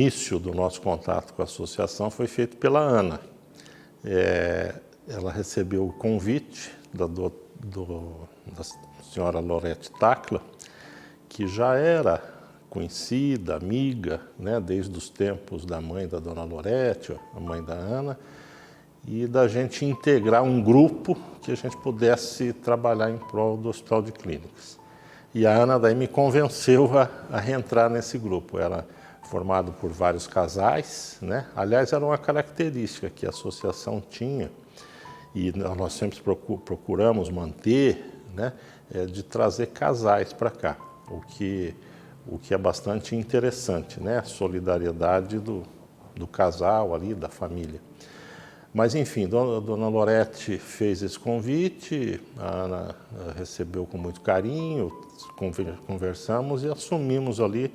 início do nosso contato com a associação foi feito pela Ana. Ela recebeu o convite da senhora Lorete Tacla, que já era conhecida, amiga, né, desde os tempos da mãe da dona Lorete, a mãe da Ana, e da gente integrar um grupo que a gente pudesse trabalhar em prol do Hospital de Clínicas. E a Ana daí me convenceu a reentrar nesse grupo. Era formado por vários casais, né? Aliás, era uma característica que a associação tinha, e nós sempre procuramos manter, né, de trazer casais para cá, o que é bastante interessante, né? A solidariedade do casal ali, da família. Mas, enfim, dona Lorete fez esse convite, a Ana recebeu com muito carinho, conversamos e assumimos ali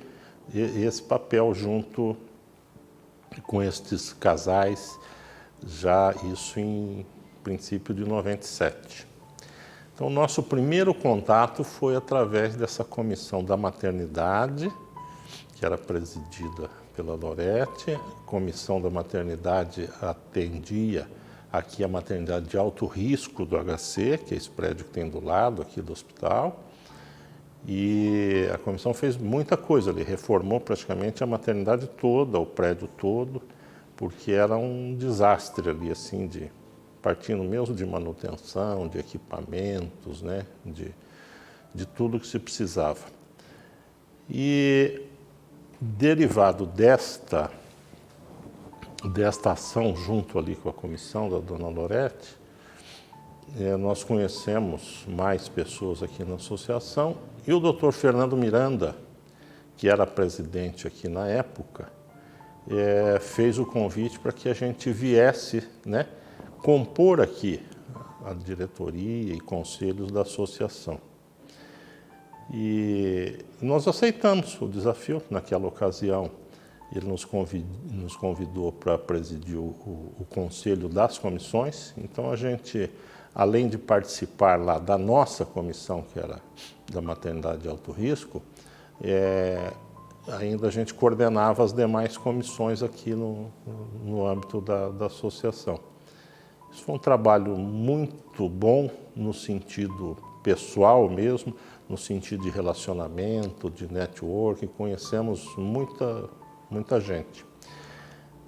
esse papel junto com estes casais, já isso em princípio de 97. Então, o nosso primeiro contato foi através dessa comissão da maternidade, que era presidida pela Lorete. A comissão da maternidade atendia aqui a maternidade de alto risco do HC, que é esse prédio que tem do lado aqui do hospital. E a comissão fez muita coisa ali, reformou praticamente a maternidade toda, o prédio todo, porque era um desastre ali, assim, partindo mesmo de manutenção, de equipamentos, né, de tudo que se precisava. E derivado desta ação junto ali com a comissão da dona Lorete, nós conhecemos mais pessoas aqui na associação, e o doutor Fernando Miranda, que era presidente aqui na época, fez o convite para que a gente viesse, né, compor aqui a diretoria e conselhos da associação. E nós aceitamos o desafio naquela ocasião. Ele nos convidou para presidir o conselho das comissões. Então a gente, além de participar lá da nossa comissão, que era da maternidade de alto risco, ainda a gente coordenava as demais comissões aqui no âmbito da associação. Isso foi um trabalho muito bom no sentido pessoal mesmo, no sentido de relacionamento, de network, conhecemos muita gente.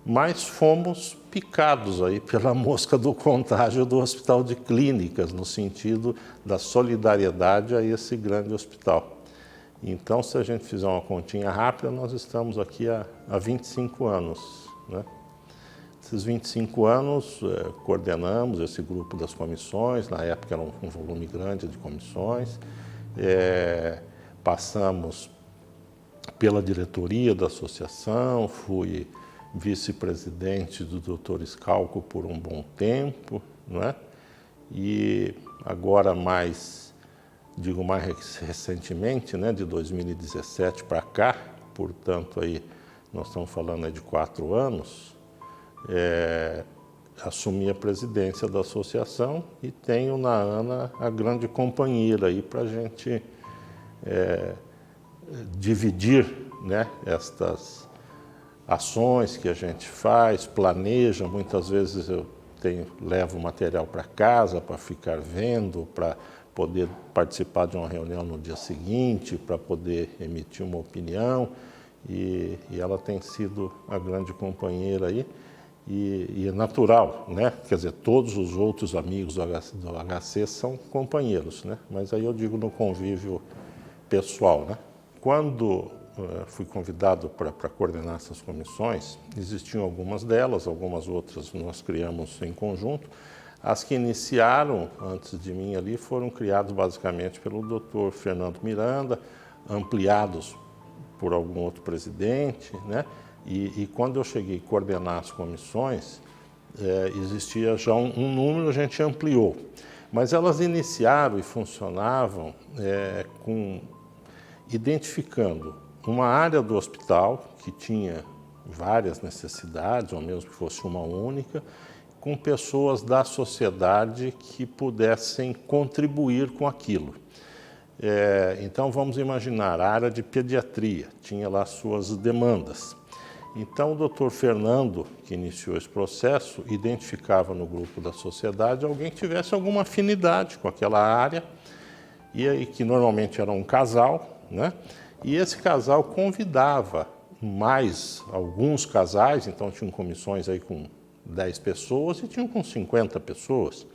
Mas fomos picados aí pela mosca do contágio do Hospital de Clínicas, no sentido da solidariedade a esse grande hospital. Então, se a gente fizer uma continha rápida, nós estamos aqui há 25 anos, né? Esses 25 anos, coordenamos esse grupo das comissões, na época era um volume grande de comissões, passamos pela diretoria da associação, fui vice-presidente do Dr. Scalco por um bom tempo, não é? E agora mais recentemente, né, de 2017 para cá, portanto aí nós estamos falando aí de 4 anos, assumi a presidência da associação e tenho na Ana a grande companheira aí para a gente dividir, né, estas ações que a gente faz, planeja. Muitas vezes eu levo material para casa para ficar vendo, para poder participar de uma reunião no dia seguinte, para poder emitir uma opinião, e ela tem sido a grande companheira aí. E é natural, né? Quer dizer, todos os outros amigos do HC são companheiros, né? Mas aí eu digo no convívio pessoal, né? Quando fui convidado para coordenar essas comissões, existiam algumas delas, algumas outras nós criamos em conjunto. As que iniciaram antes de mim ali foram criadas basicamente pelo Dr. Fernando Miranda, ampliados por algum outro presidente, né? E quando eu cheguei a coordenar as comissões, existia já um número, a gente ampliou. Mas elas iniciaram e funcionavam identificando uma área do hospital que tinha várias necessidades, ou mesmo que fosse uma única, com pessoas da sociedade que pudessem contribuir com aquilo. Então, vamos imaginar, a área de pediatria tinha lá suas demandas. Então, o doutor Fernando, que iniciou esse processo, identificava no grupo da sociedade alguém que tivesse alguma afinidade com aquela área, e aí, que normalmente era um casal, né? E esse casal convidava mais alguns casais, então tinham comissões aí com 10 pessoas e tinham com 50 pessoas.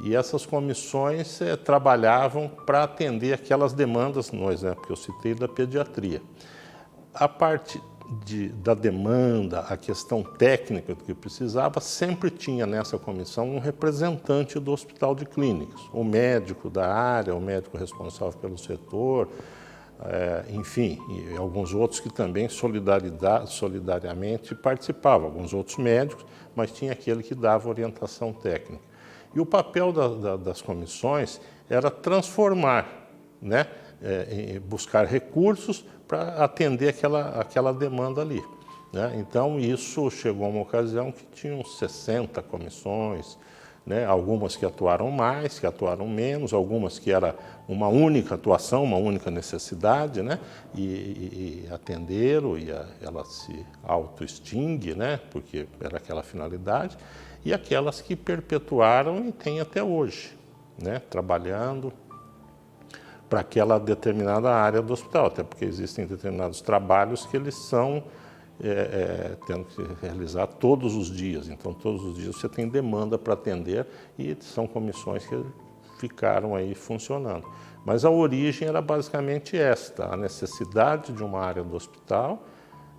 E essas comissões trabalhavam para atender aquelas demandas, no exemplo que eu citei, da pediatria. A parte da demanda, a questão técnica do que precisava, sempre tinha nessa comissão um representante do Hospital de Clínicas, o médico da área, o médico responsável pelo setor, enfim, e alguns outros que também solidariamente participavam, alguns outros médicos, mas tinha aquele que dava orientação técnica. E o papel das comissões era transformar, né, buscar recursos para atender aquela demanda ali, né? Então, isso chegou a uma ocasião que tinham 60 comissões, né? Algumas que atuaram mais, que atuaram menos, algumas que era uma única atuação, uma única necessidade, né? E atenderam, e ela se auto-extingue, né? Porque era aquela finalidade, e aquelas que perpetuaram e têm até hoje, né? Trabalhando para aquela determinada área do hospital, até porque existem determinados trabalhos que eles são tendo que realizar todos os dias. Então, todos os dias você tem demanda para atender e são comissões que ficaram aí funcionando. Mas a origem era basicamente esta, a necessidade de uma área do hospital,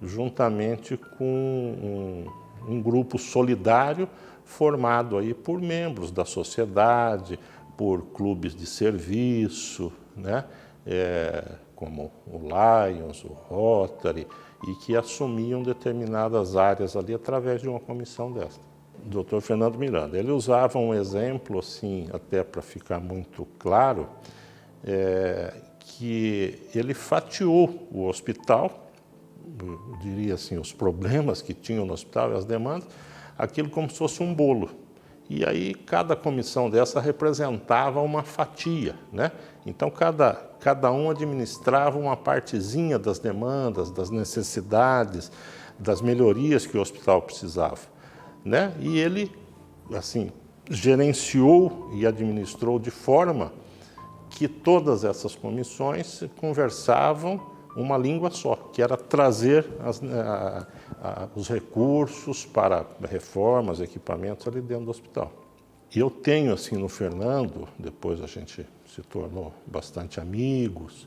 juntamente com um grupo solidário formado aí por membros da sociedade, por clubes de serviço, né? Como o Lions, o Rotary, e que assumiam determinadas áreas ali através de uma comissão desta. O Dr. Fernando Miranda, ele usava um exemplo, assim, até para ficar muito claro, que ele fatiou o hospital, eu diria assim, os problemas que tinham no hospital e as demandas, aquilo como se fosse um bolo. E aí cada comissão dessa representava uma fatia, né? Então cada um administrava uma partezinha das demandas, das necessidades, das melhorias que o hospital precisava, né? E ele, assim, gerenciou e administrou de forma que todas essas comissões conversavam uma língua só, que era trazer os recursos para reformas, equipamentos ali dentro do hospital. E eu tenho, assim, no Fernando, depois a gente se tornou bastante amigos,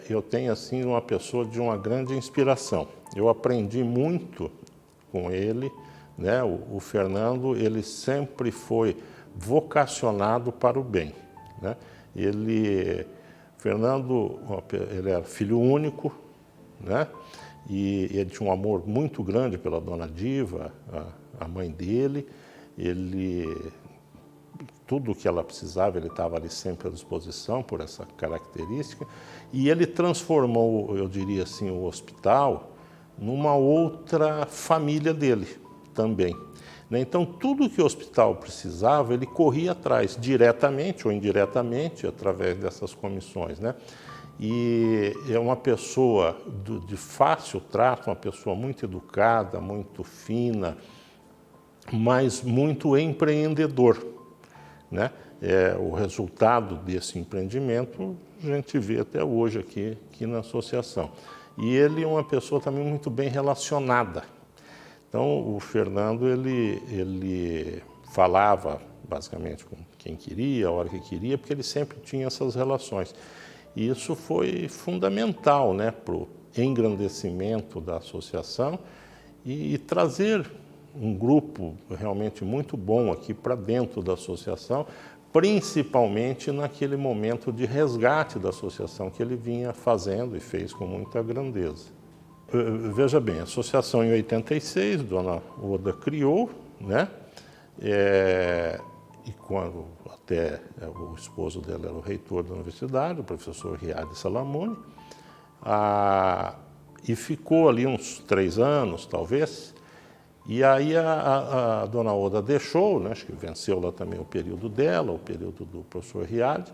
eu tenho, assim, uma pessoa de uma grande inspiração. Eu aprendi muito com ele, né? O Fernando, ele sempre foi vocacionado para o bem, né? Fernando, ele era filho único, né? E ele tinha um amor muito grande pela dona Diva, a mãe dele. Tudo o que ela precisava, ele estava ali sempre à disposição por essa característica. E ele transformou, eu diria assim, o hospital numa outra família dele também. Então, tudo que o hospital precisava, ele corria atrás, diretamente ou indiretamente, através dessas comissões, né? E é uma pessoa de fácil trato, uma pessoa muito educada, muito fina, mas muito empreendedor, né? O resultado desse empreendimento a gente vê até hoje aqui na associação. E ele é uma pessoa também muito bem relacionada. Então, o Fernando, ele falava basicamente com quem queria, a hora que queria, porque ele sempre tinha essas relações. E isso foi fundamental, né, para o engrandecimento da associação e trazer um grupo realmente muito bom aqui para dentro da associação, principalmente naquele momento de resgate da associação que ele vinha fazendo e fez com muita grandeza. Veja bem, a associação em 86, Dona Oda criou, né? E quando até o esposo dela era o reitor da universidade, o professor Riad Salamone, e ficou ali uns 3 anos, talvez, e aí a Dona Oda deixou, né? Acho que venceu lá também o período dela, o período do professor Riad,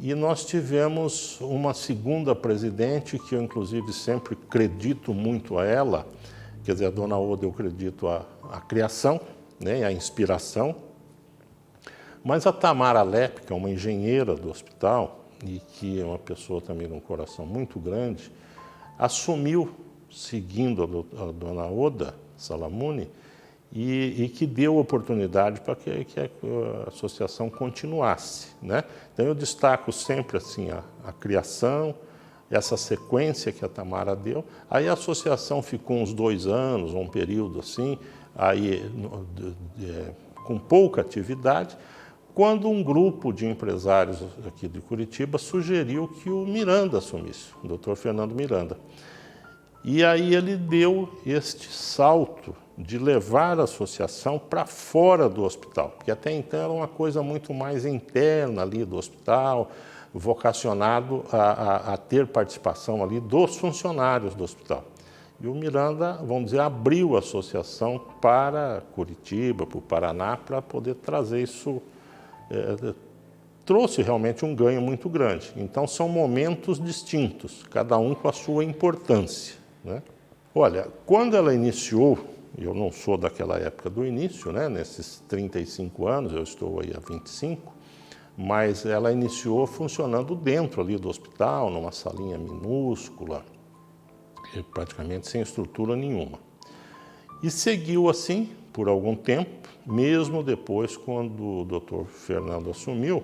E nós tivemos uma segunda presidente, que eu inclusive sempre acredito muito a ela, quer dizer, a dona Oda eu acredito a criação, né, a inspiração, mas a Tamara Lepp, que é uma engenheira do hospital e que é uma pessoa também de um coração muito grande, assumiu, seguindo a dona Oda Salamuni, e que deu oportunidade para que a associação continuasse, né? Então eu destaco sempre assim a criação, essa sequência que a Tamara deu. Aí a associação ficou uns 2 anos, um período assim, aí com pouca atividade, quando um grupo de empresários aqui de Curitiba sugeriu que o Miranda assumisse, o Dr. Fernando Miranda. E aí ele deu este salto de levar a associação para fora do hospital, porque até então era uma coisa muito mais interna ali do hospital, vocacionado a ter participação ali dos funcionários do hospital. E o Miranda, vamos dizer, abriu a associação para Curitiba, para o Paraná, para poder trazer isso, trouxe realmente um ganho muito grande. Então são momentos distintos, cada um com a sua importância, né? Olha, quando ela iniciou, eu não sou daquela época do início, né? Nesses 35 anos, eu estou aí há 25, mas ela iniciou funcionando dentro ali do hospital, numa salinha minúscula, praticamente sem estrutura nenhuma. E seguiu assim por algum tempo, mesmo depois, quando o Dr. Fernando assumiu,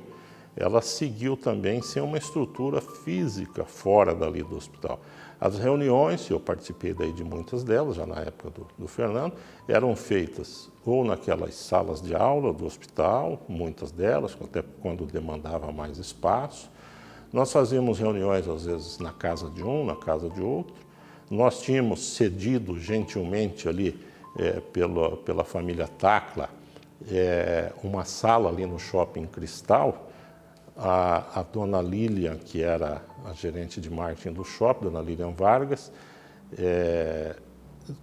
ela seguiu também sem uma estrutura física fora dali do hospital. As reuniões, eu participei daí de muitas delas, já na época do Fernando, eram feitas ou naquelas salas de aula do hospital, muitas delas, até quando demandava mais espaço. Nós fazíamos reuniões, às vezes, na casa de um, na casa de outro. Nós tínhamos cedido gentilmente ali, pela família Tacla, uma sala ali no Shopping Cristal. A dona Lilian, que era a gerente de marketing do shopping, dona Lilian Vargas,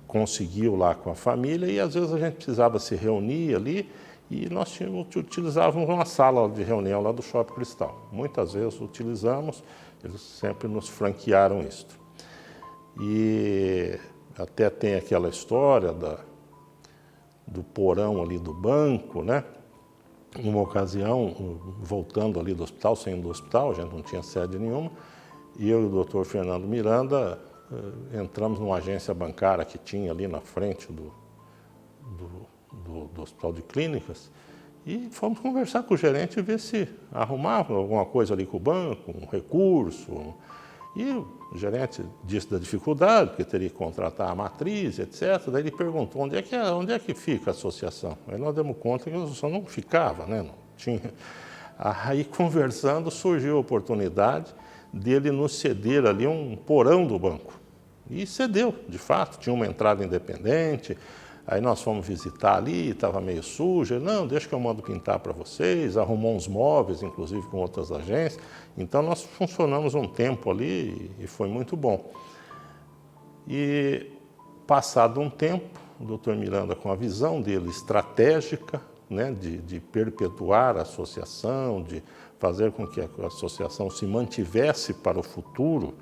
conseguiu lá com a família e às vezes a gente precisava se reunir ali e nós utilizávamos uma sala de reunião lá do Shopping Cristal. Muitas vezes utilizamos, eles sempre nos franquearam isto. E até tem aquela história do porão ali do banco, né? Numa ocasião, voltando ali do hospital, saindo do hospital, a gente não tinha sede nenhuma, e eu e o Dr. Fernando Miranda entramos numa agência bancária que tinha ali na frente do Hospital de Clínicas e fomos conversar com o gerente e ver se arrumava alguma coisa ali com o banco, um recurso. E o gerente disse da dificuldade, porque teria que contratar a matriz, etc. Daí ele perguntou onde é que fica a associação. Aí nós demos conta que a associação não ficava, né? Não tinha. Aí, conversando, surgiu a oportunidade dele nos ceder ali um porão do banco. E cedeu, de fato, tinha uma entrada independente. Aí nós fomos visitar ali, estava meio sujo. Ele, não, deixa que eu mando pintar para vocês. Arrumou uns móveis, inclusive com outras agências. Então nós funcionamos um tempo ali e foi muito bom. E passado um tempo, o doutor Miranda, com a visão dele estratégica, né, de perpetuar a associação, de fazer com que a associação se mantivesse para o futuro,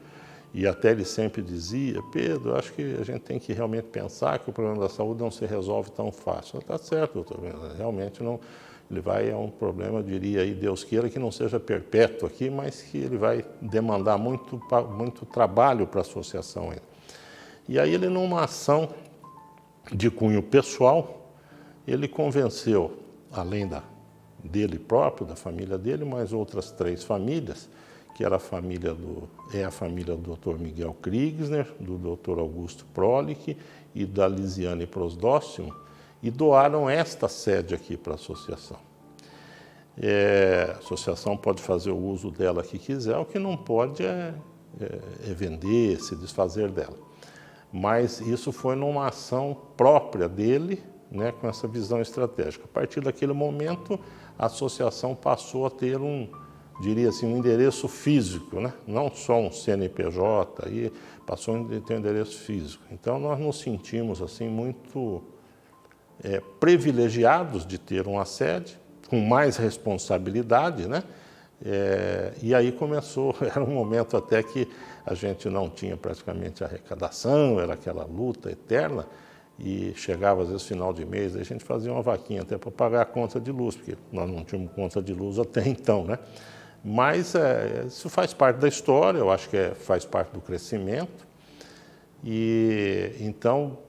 e até ele sempre dizia, Pedro, acho que a gente tem que realmente pensar que o problema da saúde não se resolve tão fácil. Está certo, doutor, realmente não, ele vai, é um problema, eu diria aí, Deus queira que não seja perpétuo aqui, mas que ele vai demandar muito trabalho para a associação ainda. E aí ele, numa ação de cunho pessoal, ele convenceu, além dele próprio, da família dele, mais outras 3 famílias, que era a família do Dr. Miguel Kriegsner, do Dr. Augusto Prolich e da Lisiane Prosdóximo, e doaram esta sede aqui para a associação. A associação pode fazer o uso dela que quiser, o que não pode é vender, se desfazer dela. Mas isso foi numa ação própria dele, né, com essa visão estratégica. A partir daquele momento, a associação passou a ter diria assim, um endereço físico, né? Não só um CNPJ, aí passou a ter um endereço físico. Então nós nos sentimos assim muito privilegiados de ter uma sede, com mais responsabilidade, né? E aí começou, era um momento até que a gente não tinha praticamente arrecadação, era aquela luta eterna, e chegava às vezes final de mês, a gente fazia uma vaquinha até para pagar a conta de luz, porque nós não tínhamos conta de luz até então, né? Mas isso faz parte da história, eu acho que faz parte do crescimento. E então,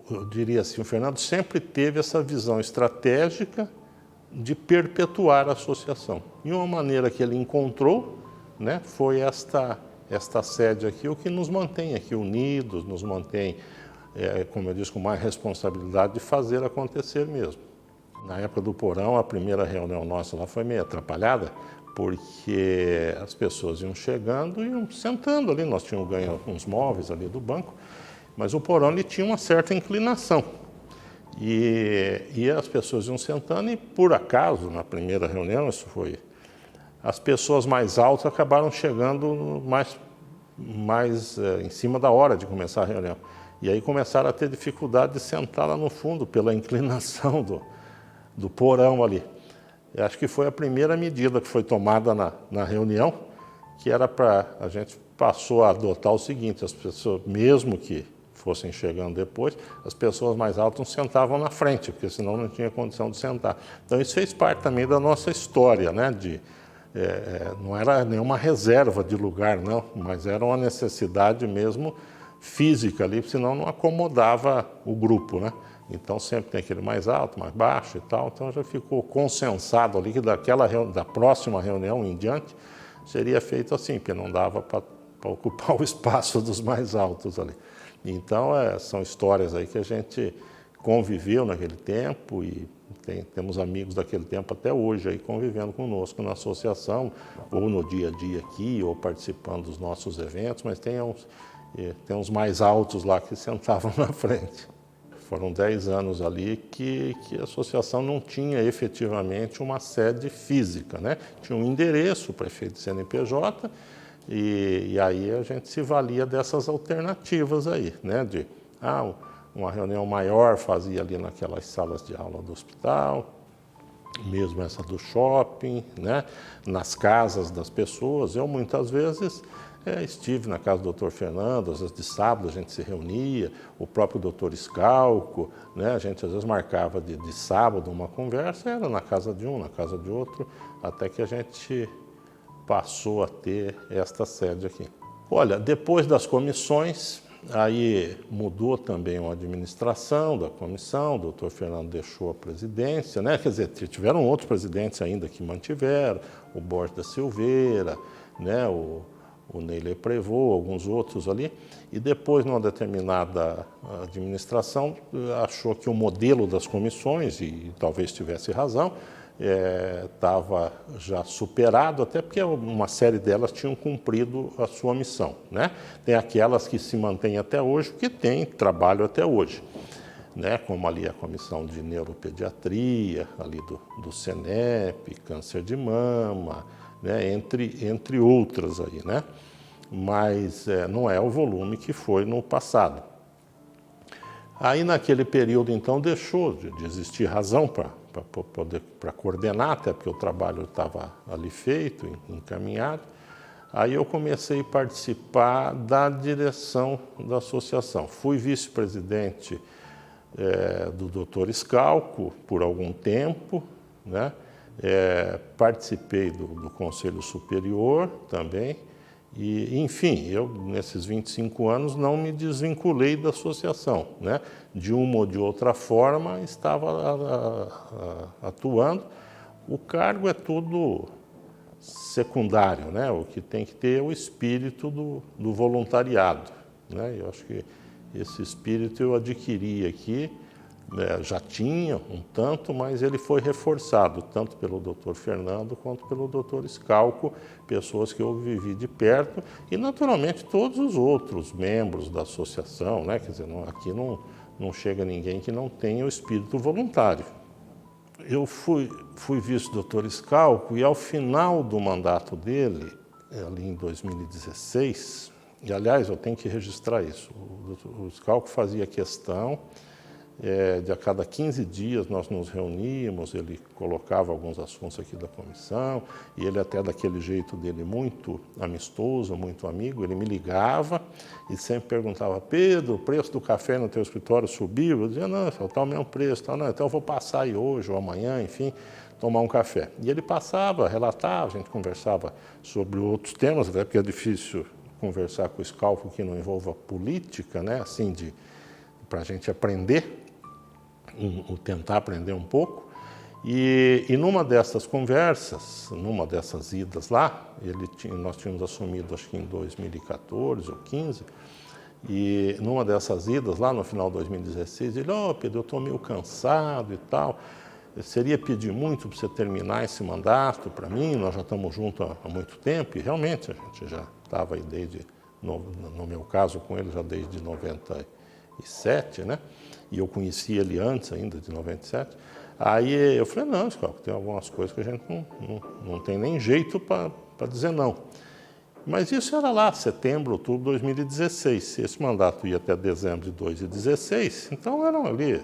eu diria assim, o Fernando sempre teve essa visão estratégica de perpetuar a associação. E uma maneira que ele encontrou, né, foi esta sede aqui, o que nos mantém aqui unidos, nos mantém, como eu disse, com mais responsabilidade de fazer acontecer mesmo. Na época do porão, a primeira reunião nossa lá foi meio atrapalhada, porque as pessoas iam chegando e iam sentando ali, nós tínhamos ganho uns móveis ali do banco, mas o porão ele tinha uma certa inclinação. E as pessoas iam sentando e, por acaso, na primeira reunião, isso foi, as pessoas mais altas acabaram chegando mais em cima da hora de começar a reunião. E aí começaram a ter dificuldade de sentar lá no fundo, pela inclinação do porão ali. Eu acho que foi a primeira medida que foi tomada na reunião, que era a gente passou a adotar o seguinte, as pessoas, mesmo que fossem chegando depois, as pessoas mais altas não sentavam na frente, porque senão não tinha condição de sentar. Então isso fez parte também da nossa história, né? Não era nenhuma reserva de lugar, não, mas era uma necessidade mesmo física ali, senão não acomodava o grupo, né? Então sempre tem aquele mais alto, mais baixo e tal, então já ficou consensado ali que da próxima reunião em diante seria feito assim, porque não dava para ocupar o espaço dos mais altos ali. Então são histórias aí que a gente conviveu naquele tempo e temos amigos daquele tempo até hoje aí convivendo conosco na associação, ou no dia a dia aqui, ou participando dos nossos eventos, mas tem uns mais altos lá que sentavam na frente. Foram 10 anos ali que a associação não tinha efetivamente uma sede física, né? Tinha um endereço, o prefeito de CNPJ, e aí a gente se valia dessas alternativas aí, né? Uma reunião maior fazia ali naquelas salas de aula do hospital, mesmo essa do shopping, né? Nas casas das pessoas. Eu muitas vezes estive na casa do Dr. Fernando, às vezes de sábado a gente se reunia, o próprio Dr. Scalco, né? A gente às vezes marcava de sábado uma conversa, era na casa de um, na casa de outro, até que a gente passou a ter esta sede aqui. Olha, depois das comissões, aí mudou também a administração da comissão, o Dr. Fernando deixou a presidência, né? Quer dizer, tiveram outros presidentes ainda que mantiveram, o Borges da Silveira, né? O Neyley Prevot, alguns outros ali, e depois, numa determinada administração, achou que o modelo das comissões, e talvez tivesse razão, estava já superado, até porque uma série delas tinham cumprido a sua missão, né? Tem aquelas que se mantêm até hoje, que têm trabalho até hoje, né? Como ali a comissão de neuropediatria, ali do CENEP, câncer de mama, né? Entre outras aí, né? Mas não é o volume que foi no passado. Aí naquele período então deixou de existir razão para coordenar, até porque o trabalho estava ali feito, encaminhado. Aí eu comecei a participar da direção da associação. Fui vice-presidente do Dr. Scalco por algum tempo, né? Participei do Conselho Superior também. E, enfim, eu, nesses 25 anos, não me desvinculei da associação, né? De uma ou de outra forma, estava atuando. O cargo é tudo secundário, né? O que tem que ter é o espírito do voluntariado, né? Eu acho que esse espírito eu adquiri aqui, já tinha um tanto, mas ele foi reforçado, tanto pelo Dr. Fernando quanto pelo Dr. Scalco, pessoas que eu vivi de perto, e naturalmente todos os outros membros da associação, né? Quer dizer, aqui não chega ninguém que não tenha o espírito voluntário. Eu fui visto Dr. Scalco e ao final do mandato dele, ali em 2016, e aliás eu tenho que registrar isso, o Scalco fazia questão De a cada 15 dias nós nos reuníamos, ele colocava alguns assuntos aqui da comissão, e ele até daquele jeito dele muito amistoso, muito amigo, ele me ligava e sempre perguntava: Pedro, o preço do café no teu escritório subiu? Eu dizia: não, está o mesmo preço. Não, então eu vou passar aí hoje ou amanhã, enfim, tomar um café. E ele passava, relatava, a gente conversava sobre outros temas, até porque é difícil conversar com o Scalco que não envolva política, né, assim, para a gente aprender, tentar aprender um pouco. E numa dessas conversas, numa dessas idas lá, nós tínhamos assumido, acho que em 2014 ou 15, e numa dessas idas lá no final de 2016, ele: Pedro, eu estou meio cansado e tal, seria pedir muito para você terminar esse mandato para mim, nós já estamos juntos há muito tempo, e realmente a gente já estava aí desde, no meu caso com ele, já desde 97, né? E eu conheci ele antes ainda, de 97. Aí eu falei: não, Scalco, tem algumas coisas que a gente não tem nem jeito para dizer não. Mas isso era lá, setembro, outubro de 2016. Esse mandato ia até dezembro de 2016, então eram ali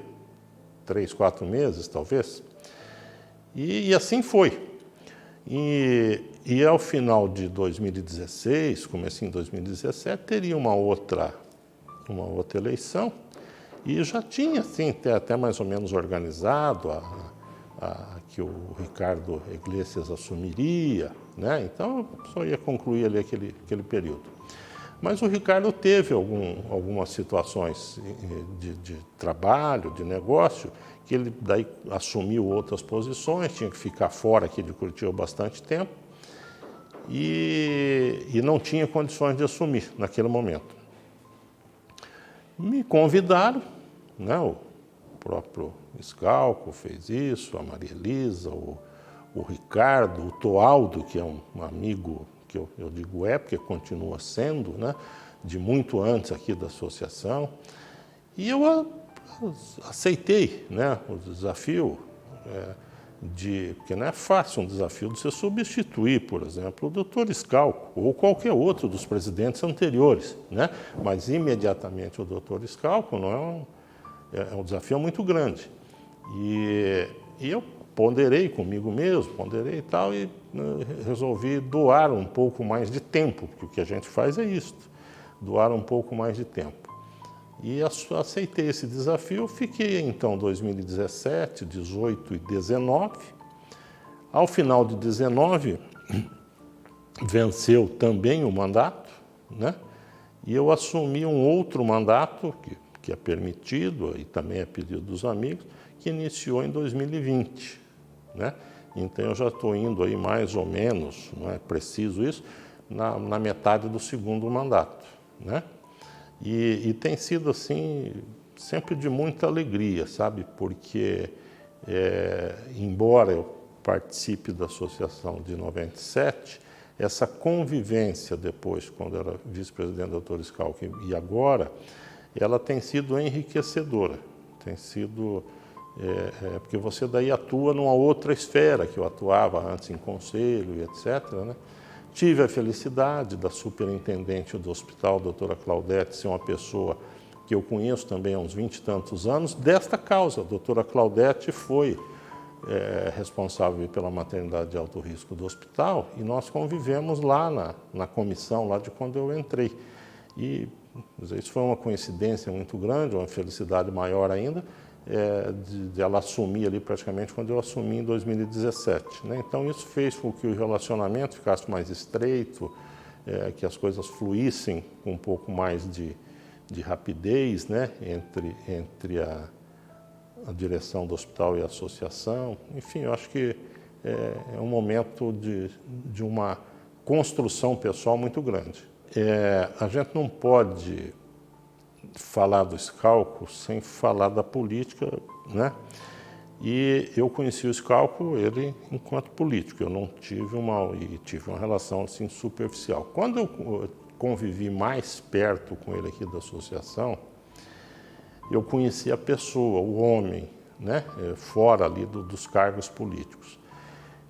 3, 4 meses, talvez. E assim foi. E ao final de 2016, comecinho de 2017, teria uma outra eleição, e já tinha, assim, até mais ou menos organizado que o Ricardo Iglesias assumiria, né? Então, só ia concluir ali aquele período. Mas o Ricardo teve algumas situações de trabalho, de negócio, que ele daí assumiu outras posições, tinha que ficar fora aqui de Curitiba bastante tempo, e não tinha condições de assumir naquele momento. Me convidaram, né? O próprio Scalco fez isso, a Maria Elisa, o Ricardo, o Toaldo, que é um amigo que eu digo porque continua sendo, né? De muito antes aqui da associação. E eu aceitei, né? O desafio porque não é fácil um desafio de você substituir, por exemplo, o doutor Scalco ou qualquer outro dos presidentes anteriores, né? Mas imediatamente o doutor Scalco não é um desafio muito grande. E eu ponderei comigo mesmo, ponderei e tal, e resolvi doar um pouco mais de tempo, porque o que a gente faz é isso, doar um pouco mais de tempo. E aceitei esse desafio, fiquei então 2017, 18 e 19. Ao final de 19, venceu também o mandato, né? E eu assumi um outro mandato, que é permitido, e também é pedido dos amigos, que iniciou em 2020, né? Então eu já estou indo aí mais ou menos, não é preciso isso, na metade do segundo mandato, né? E tem sido assim, sempre de muita alegria, sabe? Porque, embora eu participe da associação de 97, essa convivência depois, quando era vice-presidente do Dr. Scalco e agora, ela tem sido enriquecedora. Tem sido, porque você daí atua numa outra esfera, que eu atuava antes em conselho e etc., né? Tive a felicidade da superintendente do hospital, a doutora Claudete, ser uma pessoa que eu conheço também há uns 20 e tantos anos, desta causa. A doutora Claudete foi responsável pela maternidade de alto risco do hospital, e nós convivemos lá na comissão, lá de quando eu entrei. E isso foi uma coincidência muito grande, uma felicidade maior ainda, de ela assumir ali praticamente quando eu assumi em 2017, né? Então isso fez com que o relacionamento ficasse mais estreito, que as coisas fluíssem com um pouco mais de rapidez, né? Entre a direção do hospital e a associação. Enfim, eu acho que é um momento de uma construção pessoal muito grande. A gente não pode falar do Scalco sem falar da política, né? E eu conheci o Scalco, ele enquanto político, eu não tive tive uma relação assim superficial. Quando eu convivi mais perto com ele aqui da associação, eu conheci a pessoa, o homem, né? Fora ali dos cargos políticos.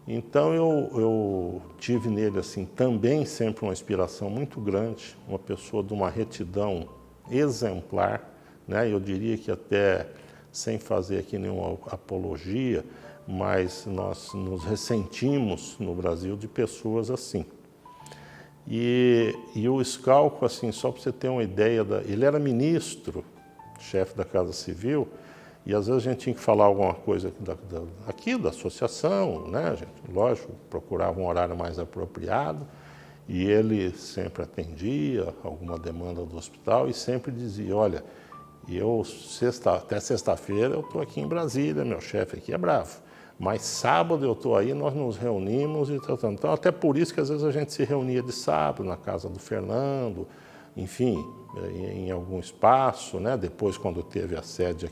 Então eu tive nele assim também sempre uma inspiração muito grande, uma pessoa de uma retidão exemplar, né? Eu diria que até sem fazer aqui nenhuma apologia, mas nós nos ressentimos no Brasil de pessoas assim. E o Scalco, assim, só para você ter uma ideia, ele era ministro, chefe da Casa Civil, e às vezes a gente tinha que falar alguma coisa aqui da associação, né? A gente, lógico, procurava um horário mais apropriado, e ele sempre atendia alguma demanda do hospital e sempre dizia, olha, até sexta-feira eu estou aqui em Brasília, meu chefe aqui é bravo, mas sábado eu estou aí, nós nos reunimos e tal. Então, até por isso que às vezes a gente se reunia de sábado na casa do Fernando, enfim, em algum espaço, né? Depois, quando teve a sede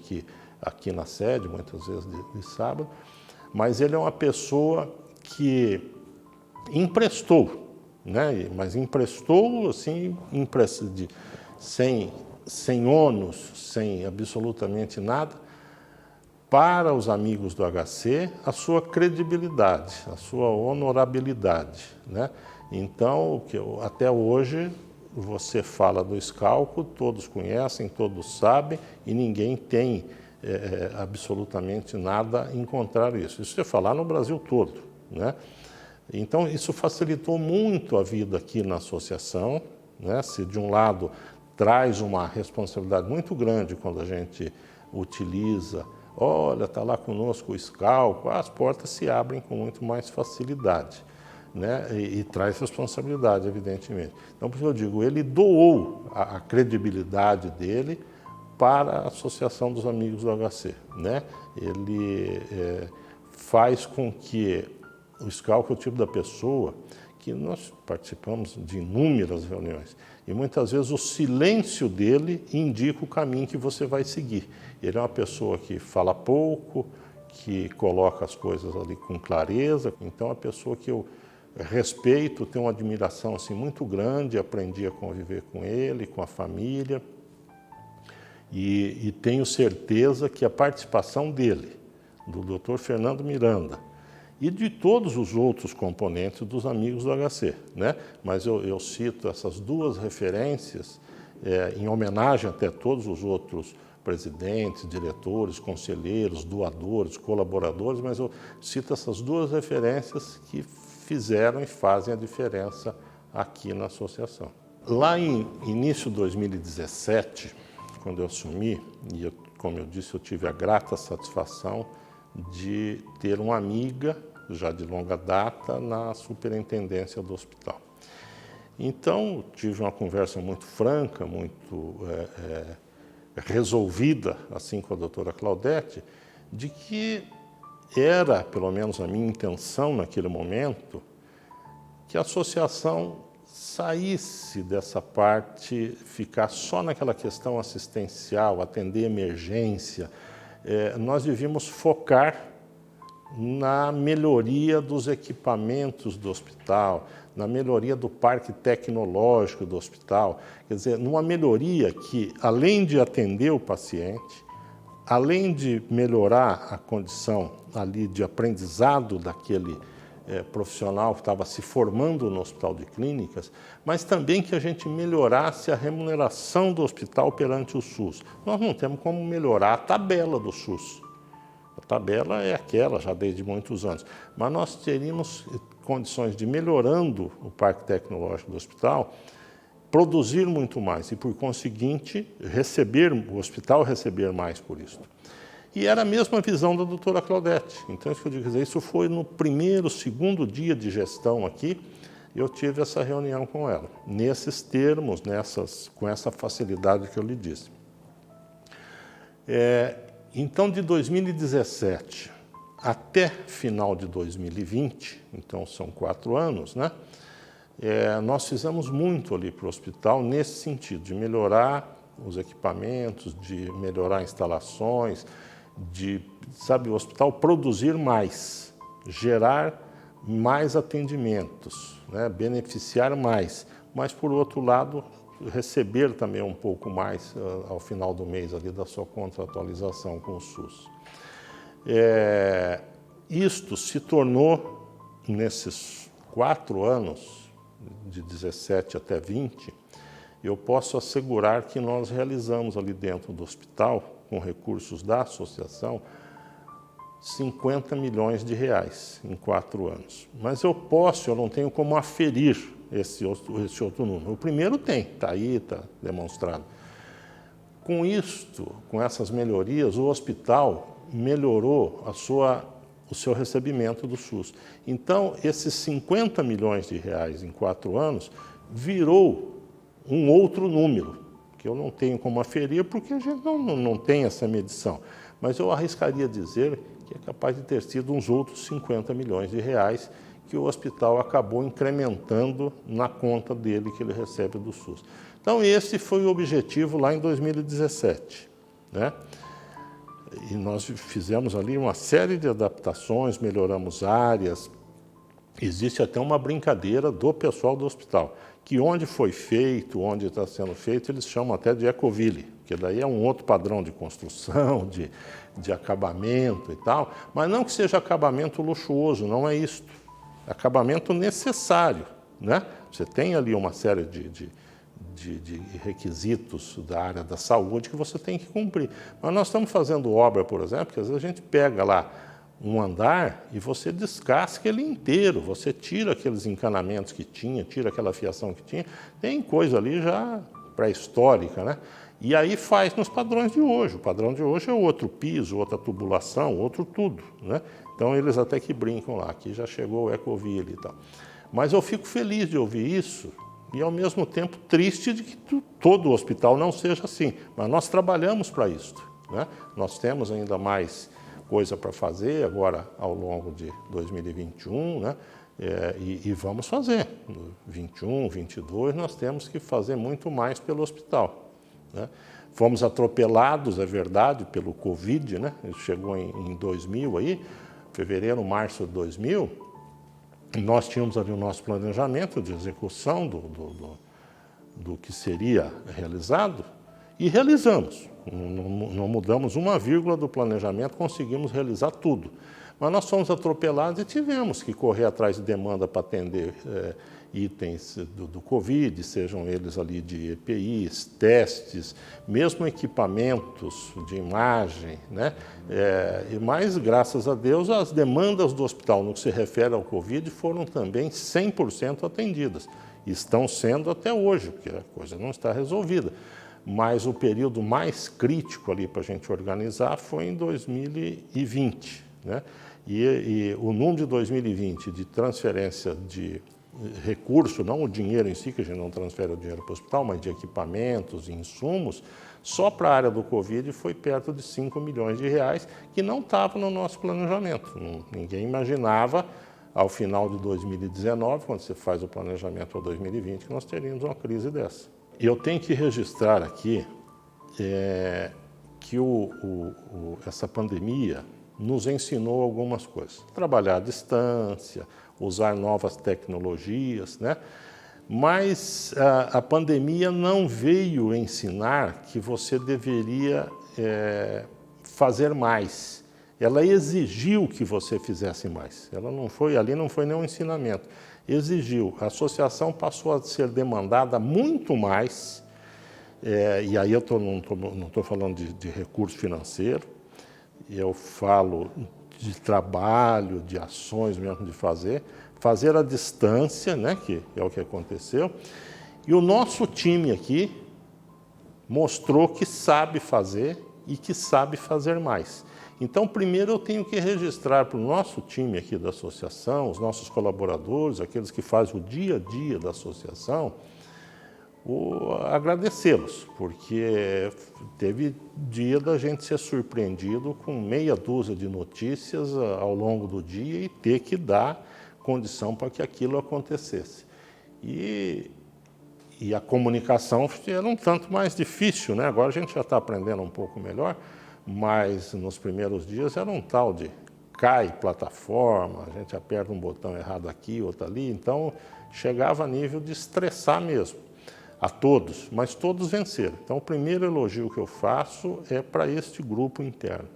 aqui na sede, muitas vezes de sábado, mas ele é uma pessoa que emprestou, né? Mas emprestou assim, sem ônus, sem absolutamente nada, para os amigos do HC, a sua credibilidade, a sua honorabilidade, né? Então, até hoje, você fala do Scalco, todos conhecem, todos sabem, e ninguém tem absolutamente nada em contrário isso. Isso você falar no Brasil todo, né? Então, isso facilitou muito a vida aqui na associação, né? Se de um lado traz uma responsabilidade muito grande quando a gente utiliza, olha, está lá conosco o Scalco, as portas se abrem com muito mais facilidade, né? E traz responsabilidade, evidentemente. Então, por isso eu digo, ele doou a credibilidade dele para a Associação dos Amigos do HC, né? Ele faz com que o Scalco é o tipo da pessoa que nós participamos de inúmeras reuniões e muitas vezes o silêncio dele indica o caminho que você vai seguir. Ele é uma pessoa que fala pouco, que coloca as coisas ali com clareza, então é uma pessoa que eu respeito, tenho uma admiração assim, muito grande, aprendi a conviver com ele, com a família. E tenho certeza que a participação dele, do Dr. Fernando Miranda e de todos os outros componentes dos Amigos do HC, né? Mas eu cito essas duas referências em homenagem até a todos os outros presidentes, diretores, conselheiros, doadores, colaboradores, mas eu cito essas duas referências que fizeram e fazem a diferença aqui na associação. Lá em início de 2017, quando eu assumi, e como eu disse, eu tive a grata satisfação de ter uma amiga, já de longa data, na superintendência do hospital. Então, tive uma conversa muito franca, muito resolvida, assim com a doutora Claudete, de que era, pelo menos a minha intenção naquele momento, que a associação saísse dessa parte, ficar só naquela questão assistencial, atender emergência. Nós devíamos focar na melhoria dos equipamentos do hospital, na melhoria do parque tecnológico do hospital, quer dizer, numa melhoria que, além de atender o paciente, além de melhorar a condição ali de aprendizado daquele profissional que estava se formando no Hospital de Clínicas, mas também que a gente melhorasse a remuneração do hospital perante o SUS. Nós não temos como melhorar a tabela do SUS. A tabela é aquela já desde muitos anos, mas nós teríamos condições de, melhorando o parque tecnológico do hospital, produzir muito mais e, por conseguinte, o hospital receber mais por isso. E era a mesma visão da doutora Claudete. Então, isso que eu digo, isso foi no primeiro, segundo dia de gestão aqui, eu tive essa reunião com ela, nesses termos, com essa facilidade que eu lhe disse. Então, de 2017 até final de 2020, então são 4 anos, né? Nós fizemos muito ali para o hospital nesse sentido, de melhorar os equipamentos, de melhorar instalações, de, o hospital produzir mais, gerar mais atendimentos, né? Beneficiar mais, mas, por outro lado, receber também um pouco mais ao final do mês ali da sua contratualização com o SUS. Isto se tornou, nesses 4 anos, de 17 até 20, eu posso assegurar que nós realizamos ali dentro do hospital, com recursos da associação, 50 milhões de reais em 4 anos. Mas eu não tenho como aferir esse outro número. O primeiro tem, está aí, está demonstrado. Com isto, com essas melhorias, o hospital melhorou o seu recebimento do SUS. Então, esses 50 milhões de reais em 4 anos virou um outro número, que eu não tenho como aferir, porque a gente não tem essa medição. Mas eu arriscaria dizer que é capaz de ter sido uns outros 50 milhões de reais que o hospital acabou incrementando na conta dele que ele recebe do SUS. Então, esse foi o objetivo lá em 2017, né? E nós fizemos ali uma série de adaptações, melhoramos áreas. Existe até uma brincadeira do pessoal do hospital, que onde foi feito, onde está sendo feito, eles chamam até de ecoville, que daí é um outro padrão de construção, de acabamento e tal, mas não que seja acabamento luxuoso, não é isto. Acabamento necessário, né? Você tem ali uma série de requisitos da área da saúde que você tem que cumprir. Mas nós estamos fazendo obra, por exemplo, que às vezes a gente pega lá um andar e você descasca ele inteiro, você tira aqueles encanamentos que tinha, tira aquela fiação que tinha, tem coisa ali já pré-histórica, né? E aí faz nos padrões de hoje. O padrão de hoje é outro piso, outra tubulação, outro tudo, né? Então eles até que brincam lá, aqui já chegou o ecoville e tal. Mas eu fico feliz de ouvir isso e ao mesmo tempo triste de que todo o hospital não seja assim. Mas nós trabalhamos para isso, né? Nós temos ainda mais coisa para fazer agora ao longo de 2021, né? E vamos fazer. No 21, 22, nós temos que fazer muito mais pelo hospital, né? Fomos atropelados, é verdade, pelo Covid, né? Ele chegou em 2000 aí, fevereiro, março de 2000, e nós tínhamos ali o nosso planejamento de execução do que seria realizado e realizamos. Não mudamos uma vírgula do planejamento, conseguimos realizar tudo. Mas nós fomos atropelados e tivemos que correr atrás de demanda para atender itens do Covid, sejam eles ali de EPIs, testes, mesmo equipamentos de imagem, né? Mas, graças a Deus, as demandas do hospital no que se refere ao Covid foram também 100% atendidas. Estão sendo até hoje, porque a coisa não está resolvida. Mas o período mais crítico ali para a gente organizar foi em 2020, né? E o número de 2020 de transferência de recurso, não o dinheiro em si, que a gente não transfere o dinheiro para o hospital, mas de equipamentos e insumos, só para a área do Covid foi perto de 5 milhões de reais, que não estava no nosso planejamento. Ninguém imaginava, ao final de 2019, quando você faz o planejamento para 2020, que nós teríamos uma crise dessa. E eu tenho que registrar aqui que essa pandemia nos ensinou algumas coisas. Trabalhar à distância, usar novas tecnologias, né? Mas a pandemia não veio ensinar que você deveria fazer mais. Ela exigiu que você fizesse mais. Ali não foi nenhum ensinamento. Exigiu. A associação passou a ser demandada muito mais, e aí eu não estou falando de recurso financeiro, eu falo de trabalho, de ações mesmo de fazer à distância, né, que é o que aconteceu. E o nosso time aqui mostrou que sabe fazer e que sabe fazer mais. Então, primeiro eu tenho que registrar para o nosso time aqui da associação, os nossos colaboradores, aqueles que fazem o dia a dia da associação, agradecê-los, porque teve dia da gente ser surpreendido com meia dúzia de notícias ao longo do dia e ter que dar condição para que aquilo acontecesse. E a comunicação era um tanto mais difícil, né? Agora a gente já está aprendendo um pouco melhor, mas nos primeiros dias era um tal de cai plataforma, a gente aperta um botão errado aqui, outro ali, então chegava a nível de estressar mesmo. A todos, mas todos venceram. Então, o primeiro elogio que eu faço é para este grupo interno.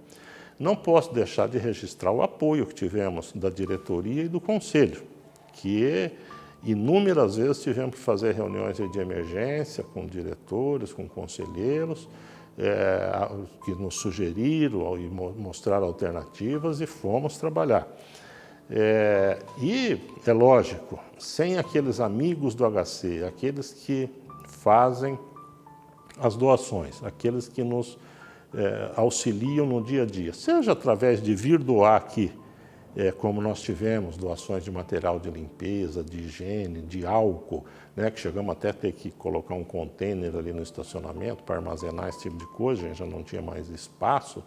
Não posso deixar de registrar o apoio que tivemos da diretoria e do conselho, que Inúmeras vezes tivemos que fazer reuniões de emergência com diretores, com conselheiros, que nos sugeriram e mostraram alternativas e fomos trabalhar. E é lógico, sem aqueles amigos do HC, aqueles que fazem as doações, aqueles que nos auxiliam no dia a dia, seja através de vir doar aqui, como nós tivemos doações de material de limpeza, de higiene, de álcool, né, que chegamos até a ter que colocar um container ali no estacionamento para armazenar esse tipo de coisa, a gente já não tinha mais espaço,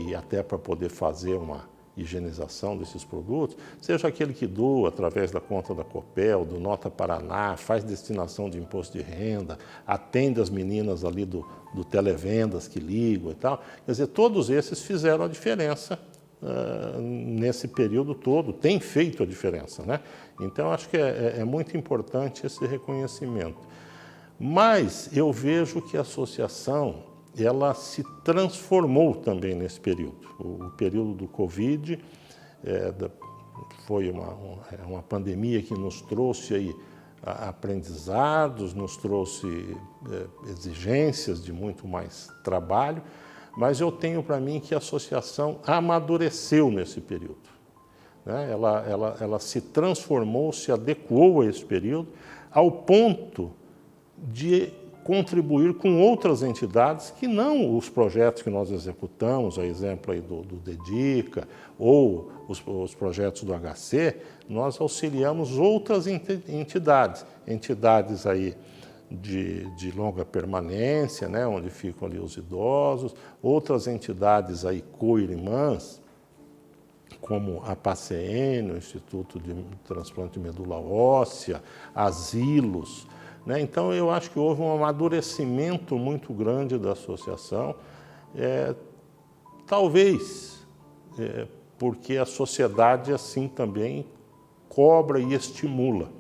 e até para poder fazer uma higienização desses produtos, seja aquele que doa através da conta da Copel, do Nota Paraná, faz destinação de imposto de renda, atende as meninas ali do televendas que ligam e tal. Quer dizer, todos esses fizeram a diferença nesse período todo, tem feito a diferença, né? Então, acho que é muito importante esse reconhecimento. Mas eu vejo que a associação, ela se transformou também nesse período. O período do Covid foi uma pandemia que nos trouxe aí aprendizados, nos trouxe exigências de muito mais trabalho, mas eu tenho para mim que a associação amadureceu nesse período, né? Ela se transformou, se adequou a esse período, ao ponto de contribuir com outras entidades que não os projetos que nós executamos, a exemplo aí do Dedica, ou os projetos do HC, nós auxiliamos outras entidades aí de longa permanência, né, onde ficam ali os idosos, outras entidades aí co-irmãs, como a PACN, o Instituto de Transplante de Medula Óssea, asilos, né? Então, eu acho que houve um amadurecimento muito grande da associação, talvez porque a sociedade assim também cobra e estimula.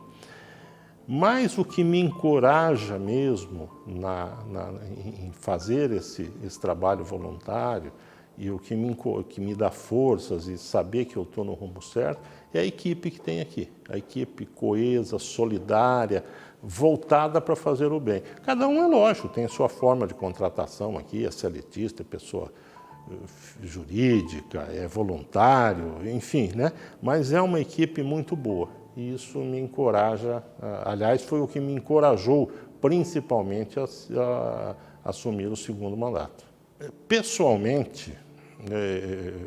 Mas o que me encoraja mesmo em fazer esse trabalho voluntário e o que me dá forças e saber que eu estou no rumo certo é a equipe que tem aqui. A equipe coesa, solidária, voltada para fazer o bem. Cada um, é lógico, tem a sua forma de contratação aqui, é seletista, é pessoa jurídica, é voluntário, enfim, né? Mas é uma equipe muito boa. E isso me encoraja, aliás, foi o que me encorajou principalmente a assumir o segundo mandato. Pessoalmente,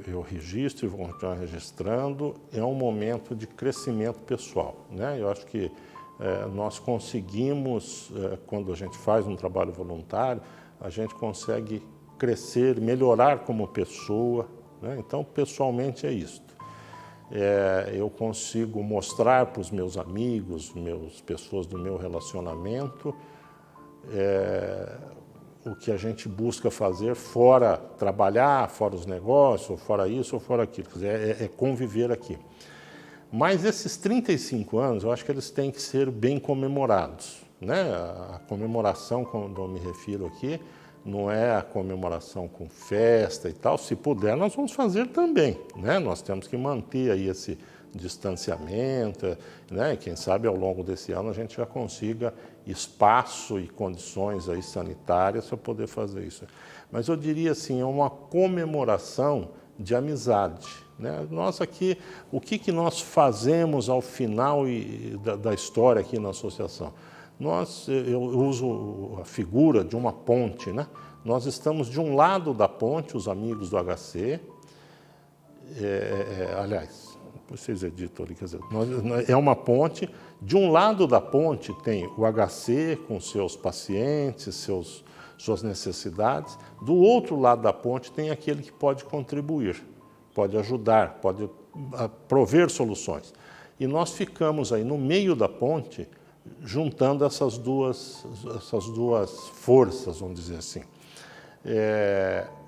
eu registro e vou continuar registrando, é um momento de crescimento pessoal, né? Eu acho que nós conseguimos, quando a gente faz um trabalho voluntário, a gente consegue crescer, melhorar como pessoa, né? Então, pessoalmente é isto. Eu consigo mostrar para os meus amigos, pessoas do meu relacionamento, o que a gente busca fazer fora trabalhar, fora os negócios, ou fora isso, ou fora aquilo. Quer dizer, é conviver aqui. Mas esses 35 anos, eu acho que eles têm que ser bem comemorados, né? A comemoração, quando eu me refiro aqui, não é a comemoração com festa e tal. Se puder, nós vamos fazer também, né? Nós temos que manter aí esse distanciamento, né? Quem sabe ao longo desse ano a gente já consiga espaço e condições aí sanitárias para poder fazer isso. Mas eu diria assim, é uma comemoração de amizade, né? Nós aqui, o que nós fazemos ao final da história aqui na associação? Eu uso a figura de uma ponte, né? Nós estamos de um lado da ponte, os amigos do HC, aliás, vocês editam ali, quer dizer, é uma ponte, de um lado da ponte tem o HC com seus pacientes, suas necessidades, do outro lado da ponte tem aquele que pode contribuir, pode ajudar, pode prover soluções. E nós ficamos aí no meio da ponte, juntando essas duas forças, vamos dizer assim.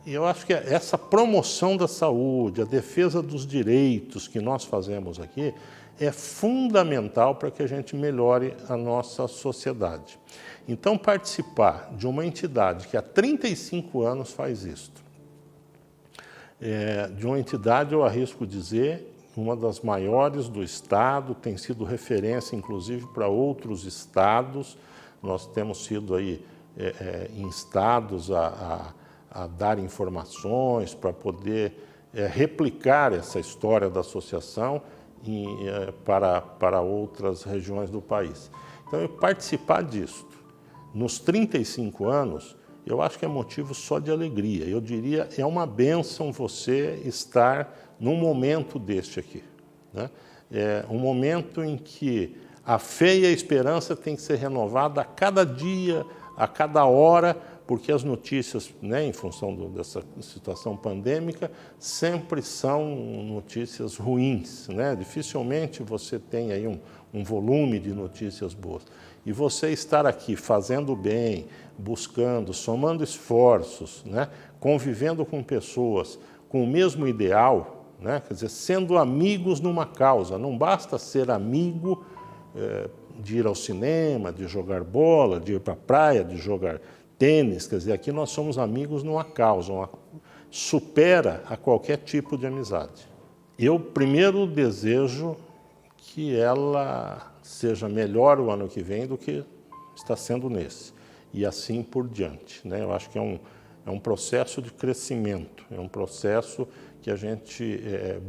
E eu acho que essa promoção da saúde, a defesa dos direitos que nós fazemos aqui, é fundamental para que a gente melhore a nossa sociedade. Então, participar de uma entidade que há 35 anos faz isto, de uma entidade, eu arrisco dizer, uma das maiores do estado, tem sido referência inclusive para outros estados. Nós temos sido aí instados a dar informações para poder replicar essa história da associação para outras regiões do país. Então, participar disso nos 35 anos, eu acho que é motivo só de alegria. Eu diria, é uma bênção você estar num momento deste aqui, né? É um momento em que a fé e a esperança têm que ser renovada a cada dia, a cada hora, porque as notícias, né, em função dessa situação pandêmica, sempre são notícias ruins, né? Dificilmente você tem aí um volume de notícias boas. E você estar aqui fazendo bem, buscando, somando esforços, né, convivendo com pessoas com o mesmo ideal, né, quer dizer, sendo amigos numa causa. Não basta ser amigo de ir ao cinema, de jogar bola, de ir para a praia, de jogar tênis. Quer dizer, aqui nós somos amigos numa causa, supera a qualquer tipo de amizade. Eu primeiro desejo que ela seja melhor o ano que vem do que está sendo nesse, e assim por diante, né? Eu acho que é um processo de crescimento, é um processo que a gente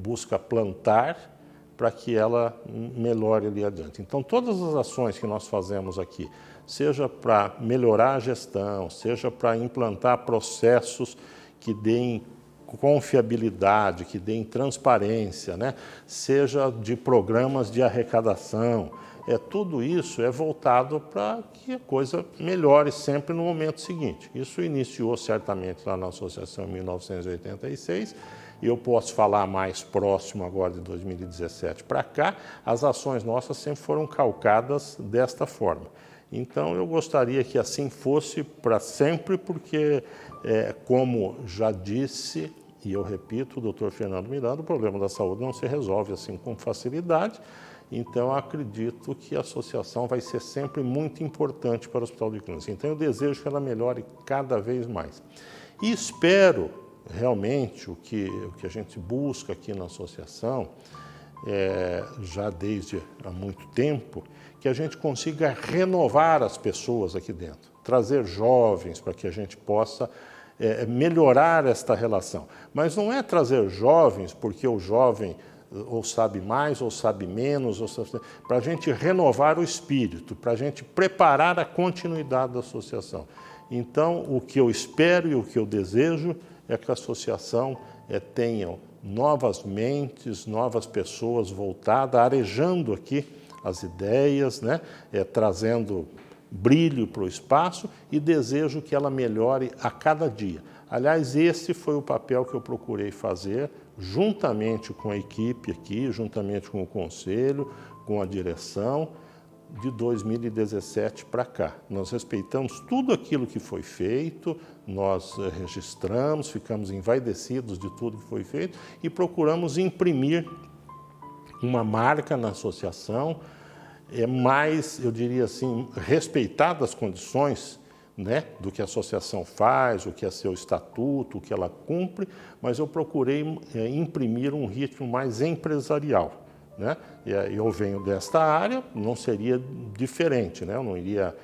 busca plantar para que ela melhore ali adiante. Então, todas as ações que nós fazemos aqui, seja para melhorar a gestão, seja para implantar processos que deem confiabilidade, que deem transparência, né? Seja de programas de arrecadação, tudo isso é voltado para que a coisa melhore sempre no momento seguinte. Isso iniciou certamente lá na associação em 1986, e eu posso falar mais próximo agora de 2017 para cá. As ações nossas sempre foram calcadas desta forma. Então, eu gostaria que assim fosse para sempre, porque, como já disse, e eu repito, o Dr. Fernando Miranda, o problema da saúde não se resolve assim com facilidade. Então, eu acredito que a associação vai ser sempre muito importante para o Hospital de Clínicas. Então, eu desejo que ela melhore cada vez mais. E espero, realmente, o que a gente busca aqui na associação, já desde há muito tempo, que a gente consiga renovar as pessoas aqui dentro, trazer jovens para que a gente possa melhorar esta relação. Mas não é trazer jovens porque o jovem ou sabe mais, ou sabe menos, para a gente renovar o espírito, para a gente preparar a continuidade da associação. Então, o que eu espero e o que eu desejo é que a associação tenha novas mentes, novas pessoas voltadas, arejando aqui as ideias, né? Trazendo brilho para o espaço, e desejo que ela melhore a cada dia. Aliás, esse foi o papel que eu procurei fazer, juntamente com a equipe aqui, juntamente com o conselho, com a direção, de 2017 para cá. Nós respeitamos tudo aquilo que foi feito, nós registramos, ficamos envaidecidos de tudo que foi feito e procuramos imprimir uma marca na associação, mais, eu diria assim, respeitadas as condições, né, do que a associação faz, o que é seu estatuto, o que ela cumpre, mas eu procurei imprimir um ritmo mais empresarial, né? Eu venho desta área, não seria diferente, né? Eu não iria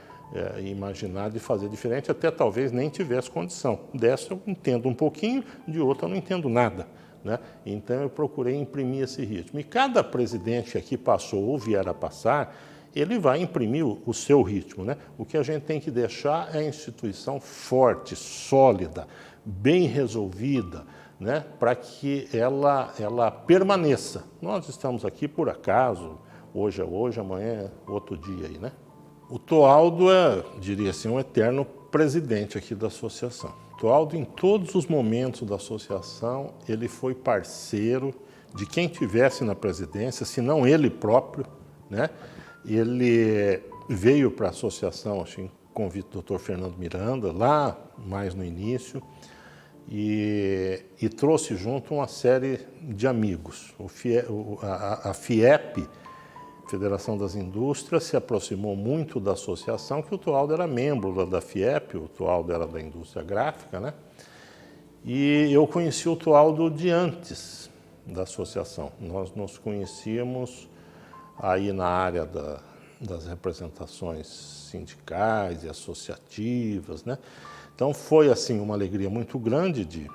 imaginar de fazer diferente, até talvez nem tivesse condição. Dessa eu entendo um pouquinho, de outra eu não entendo nada, né? Então eu procurei imprimir esse ritmo. E cada presidente que aqui passou ou vier a passar, ele vai imprimir o seu ritmo, né? O que a gente tem que deixar é a instituição forte, sólida, bem resolvida, né? Para que ela permaneça. Nós estamos aqui por acaso, hoje é hoje, amanhã é outro dia aí, né? O Toaldo diria assim, um eterno presidente aqui da associação. O Toaldo, em todos os momentos da associação, ele foi parceiro de quem tivesse na presidência, se não ele próprio, né? Ele veio para a associação, acho, em convite do Dr. Fernando Miranda, lá mais no início, e trouxe junto uma série de amigos. A FIEP, Federação das Indústrias, se aproximou muito da associação, que o Toaldo era membro da FIEP, o Toaldo era da indústria gráfica, né? E eu conheci o Toaldo de antes, da associação. Nós nos conhecíamos aí na área das representações sindicais e associativas, né? Então foi assim uma alegria muito grande de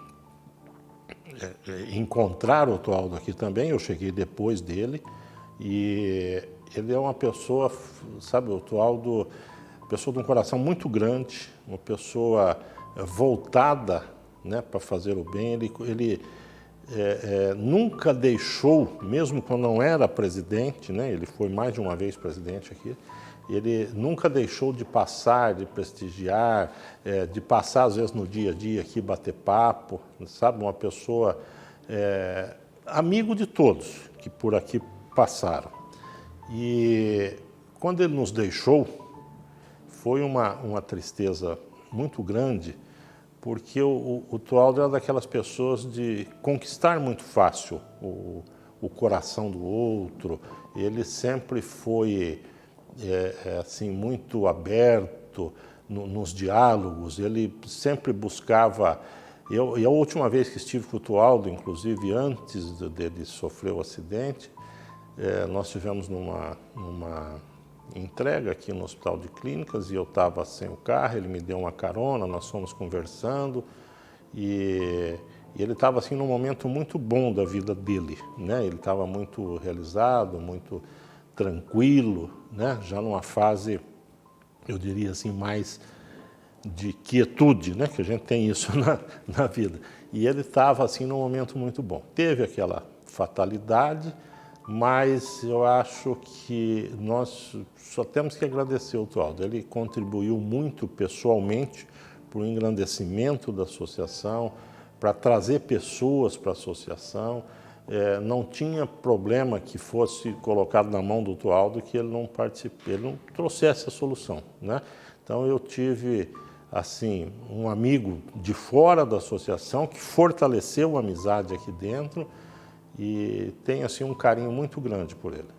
encontrar o Otualdo aqui também. Eu cheguei depois dele e ele é uma pessoa, sabe, o Otualdo, pessoa de um coração muito grande, uma pessoa voltada, né, para fazer o bem. Ele nunca deixou, mesmo quando não era presidente, né, ele foi mais de uma vez presidente aqui, ele nunca deixou de passar, de prestigiar, de passar às vezes no dia a dia aqui, bater papo, sabe, uma pessoa amigo de todos que por aqui passaram. E quando ele nos deixou, foi uma tristeza muito grande, porque o Otualdo era daquelas pessoas de conquistar muito fácil o coração do outro. Ele sempre foi assim, muito aberto nos diálogos, ele sempre buscava... E a última vez que estive com o Otualdo, inclusive antes dele sofrer o acidente, nós tivemos numa entrega aqui no Hospital de Clínicas e eu estava sem o carro, ele me deu uma carona, nós fomos conversando e ele estava assim num momento muito bom da vida dele, né? Ele estava muito realizado, muito tranquilo, né? Já numa fase, eu diria assim, mais de quietude, né? Que a gente tem isso na vida. E ele estava assim num momento muito bom. Teve aquela fatalidade, mas eu acho que nós só temos que agradecer ao Otualdo. Ele contribuiu muito pessoalmente para o engrandecimento da associação, para trazer pessoas para a associação. Não tinha problema que fosse colocado na mão do Otualdo que ele não participasse, ele não trouxesse a solução, né? Então eu tive assim um amigo de fora da associação que fortaleceu a amizade aqui dentro, e tenho assim um carinho muito grande por ele.